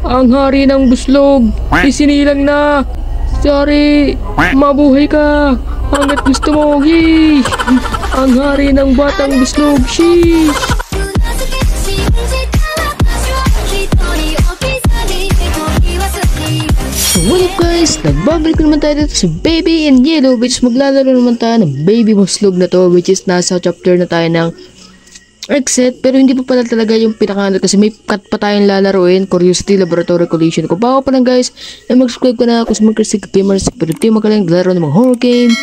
Ang hari ng buslog, isinilang na. Sorry, mabuhay ka. Hanggat gusto mo, yee. Ang hari ng batang buslog, sheesh. So what up guys, nagbabalik naman tayo dito sa Baby in Yellow, which maglalaro naman tayo ng Baby Buslog na to, which is nasa chapter na tayo ng exit, pero hindi pa pala talaga yung pinaka kasi may cut pa tayong lalaroin, Curiosity Laboratory Collision. Kung bago pa lang guys, ay mag-subscribe ka na ako sa mga Christy Gamers, pero di magaling laro ng mga horror game.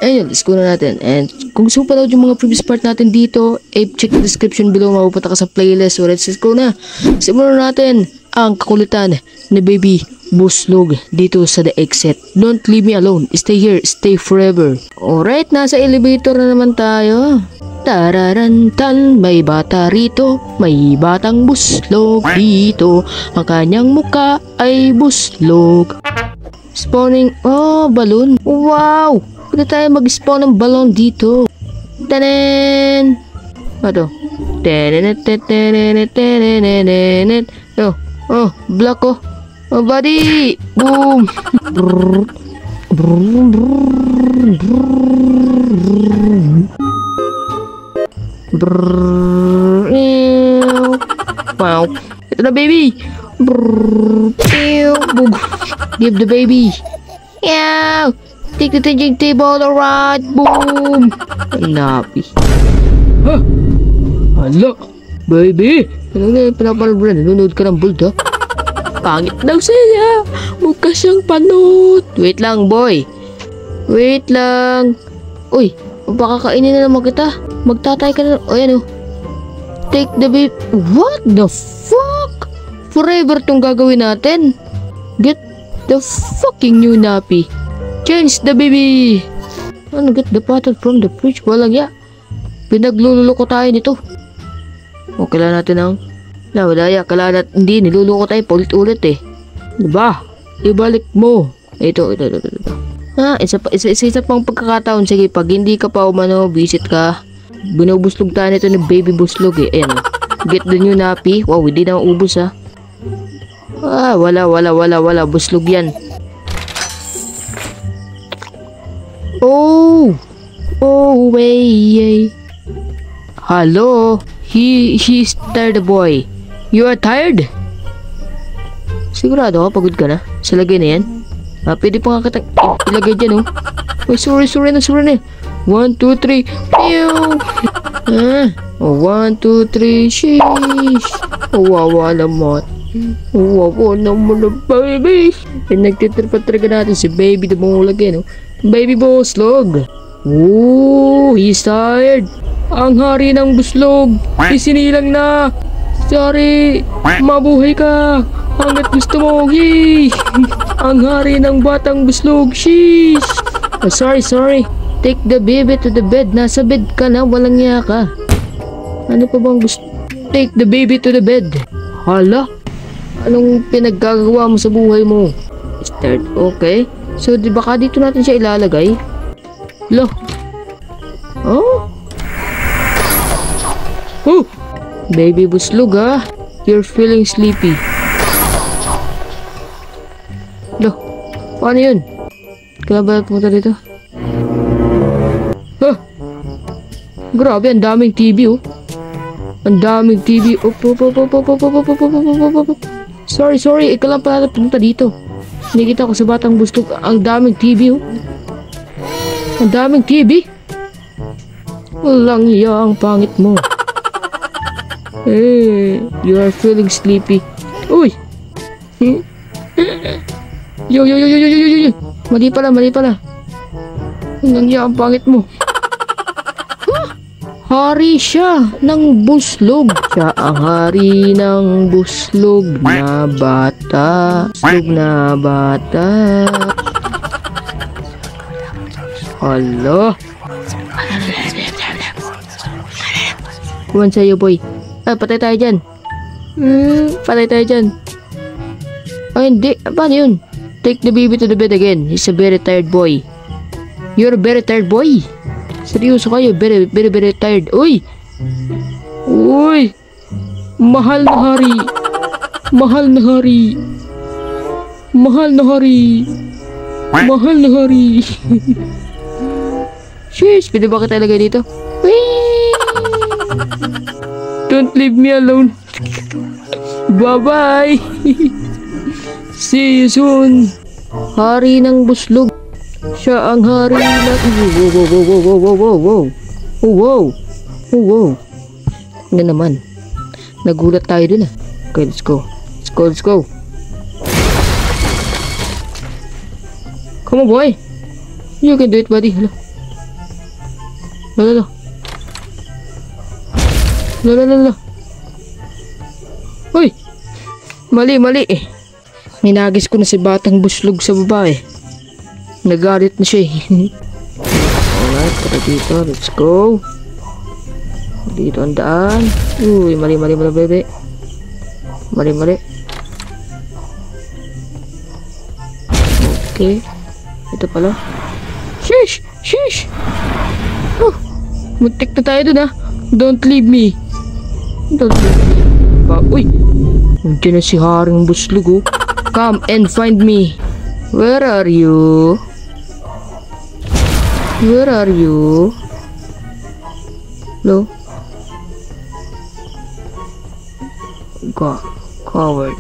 Ayun, let's go na natin. And kung gusto mo pa daw yung mga previous part natin dito, check the description below, mapupunta ka sa playlist. So let's go na. Simulan natin ang kakulitan ni Baby Buslog dito sa The Exit. Don't leave me alone. Stay here. Stay forever. Alright, nasa elevator na naman tayo. Tararantan, may bata rito, may batang buslog dito, ang kanyang muka ay buslog. Spawning, oh, balloon. Wow! Pwede tayo mag-spawn ng balloon dito. Tanen! Ano? Tanen. Oh, block ko. Oh, buddy! Boom! Wow. Ito na baby. Give the baby. Yow. Take the changing table. Alright. Boom. Napi. Ha? Hala. Baby. Ano na yung pinapalabran? Nanonood ka ng bold ha? Pangit daw siya. Mukha siyang panot. Wait lang boy. Wait lang. Uy. Baka kainin na naman kita. Magtatay ka na. O yan o. Take the baby. What the fuck? Forever tong gagawin natin. Get the fucking new nappy. Change the baby. Ano? Get the bottle from the fridge. Walang ya. Pinagluloko tayo nito. O kailangan natin ang wala ya. Kailangan natin. Hindi. Niluloko tayo. Paulit-ulit eh. Diba? Ibalik mo. Ito. Ah, isa pang pagkakataon. Sige, pag hindi ka pa umano, visit ka. Binubuslog tayo nito ng Baby Buslog eh. Ayan. Get the new nappy. Wow, hindi na maubos ha. Ah, wala. Buslog yan. Oh, way. Hello. He's tired boy. You are tired? Sigurado ka, pagod ka na? Sa lagay na yan? Ah, pwede pa nga kitang ilagay dyan, oh. Oh, sorry na. 1, 2, 3. Pew! Ah, oh, 1, 2, 3. Sheesh! Oh, wawa naman. Oh, wawa naman na baby. Nagtitripa talaga natin si baby na bumulag yan, oh. Baby Buslog. Oh, he's tired. Ang hari ng buslog. Isinilang na. Sorry, mabuhay ka. Hanggat gusto mo, yee. Ang hari ng batang buslog, sheesh. Oh, sorry. Take the baby to the bed. Nasa bed ka na, walang iya ka. Ano pa bang gusto? Take the baby to the bed. Hala? Anong pinaggagawa mo sa buhay mo? Start, okay. So, di baka dito natin siya ilalagay? Lo. Oh? Oh! Baby Buslog ha? You're feeling sleepy. Lo, paano yun? Kailan ba pumunta dito? Ha? Grabe, ang daming TV oh. Ang daming TV. Sorry. Ikaw lang pala pumunta dito. Nakikita ko sa batang buslog. Ang daming TV oh. Ang daming TV. Walang iya ang pangit mo. Hey, you are feeling sleepy. Uy! Yo. Mali pala. Ang pangit mo. Hari siya ng buslog. Siya ang hari ng buslog na bata. Hala. Kuman sa'yo boy. Ah, patay tayo dyan. Oh, hindi. Paano yun? Take the baby to the bed again. He's a very tired boy. You're a very tired boy. Seryoso kayo. Very tired. Uy! Mahal na hari. Mahal na hari. Mahal na hari. Mahal na hari. Sheesh, pwede ba kita ilagay dito? Whee! Don't leave me alone. Bye-bye. See you soon. Hari ng buslog. Siya ang hari ng... Wow. Wow. Ano naman? Nagulat tayo dun ah. Okay, let's go. Let's go. Come on, boy. You can do it, buddy. Hello. Lo. Uy! Mali. Hinagis ko na si batang buslog sa babae. Nagalit na siya eh. Alright, tara dito. Let's go. Dito ang daan. Uy, mali, bebe. Mali. Okay. Ito pala. Sheesh! Muntik na tayo dun ah. Don't leave me. Uy! Nandiyan na si Haring Buslog oh. Come and find me. Where are you? Hello? Coward.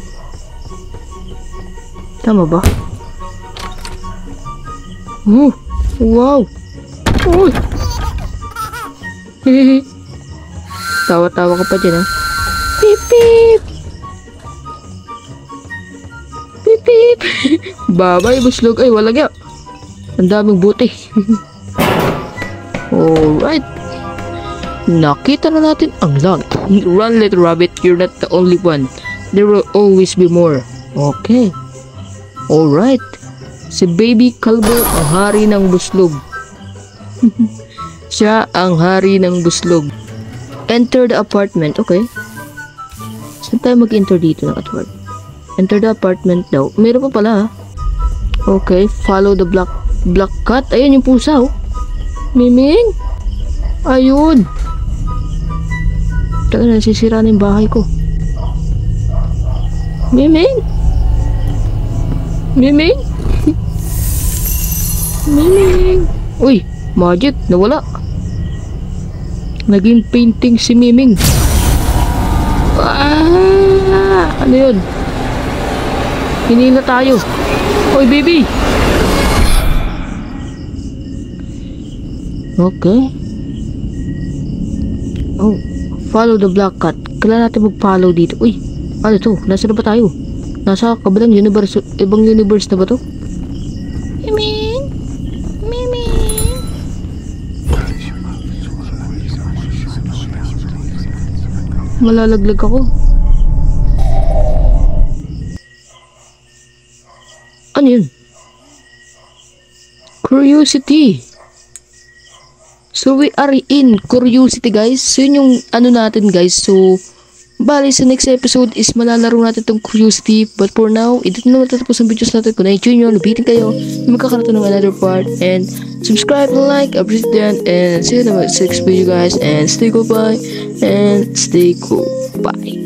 Tama ba? Oh! Wow! Uy! Hehehe. Tawa-tawa ka pa dyan ha. Pip. Babay buslog. Ay walang ya. Ang daming buti. Alright. Nakita na natin ang lot. Run little rabbit. You're not the only one. There will always be more. Okay. Alright. Si Baby Kalbo ang hari ng buslog. Siya ang hari ng buslog. Enter the apartment. Okay. Saan tayo mag-enter dito ng apartment? Enter the apartment daw. Meron pa pala. Okay. Follow the black cat. Ayun yung pusa oh. Miming. Ayun. Taka na, nasisira na yung bahay ko. Miming. Uy, magic. Nawala. Naging painting si Miming. Ano yun? Hinila tayo. Oy, baby. Okay. Oh, follow the black cat. Kailangan natin mag-follow dito. Uy, ano to? Nasa na ba tayo? Nasa kabilang universe. Ibang universe na ba to? Miming. Malalaglag ako. Ano yun? Curiosity. So we are in Curiosity guys. So yun yung ano natin guys. So bali sa next episode is malalaro natin itong Curiosity. But for now, ito na matatapos ang videos natin. Kung na-enjoy nyo, lubitin kayo. Magkakaroon ng another part. And subscribe, like, appreciate, and see you in the next video guys. And stay cool, bye. And stay cool, bye.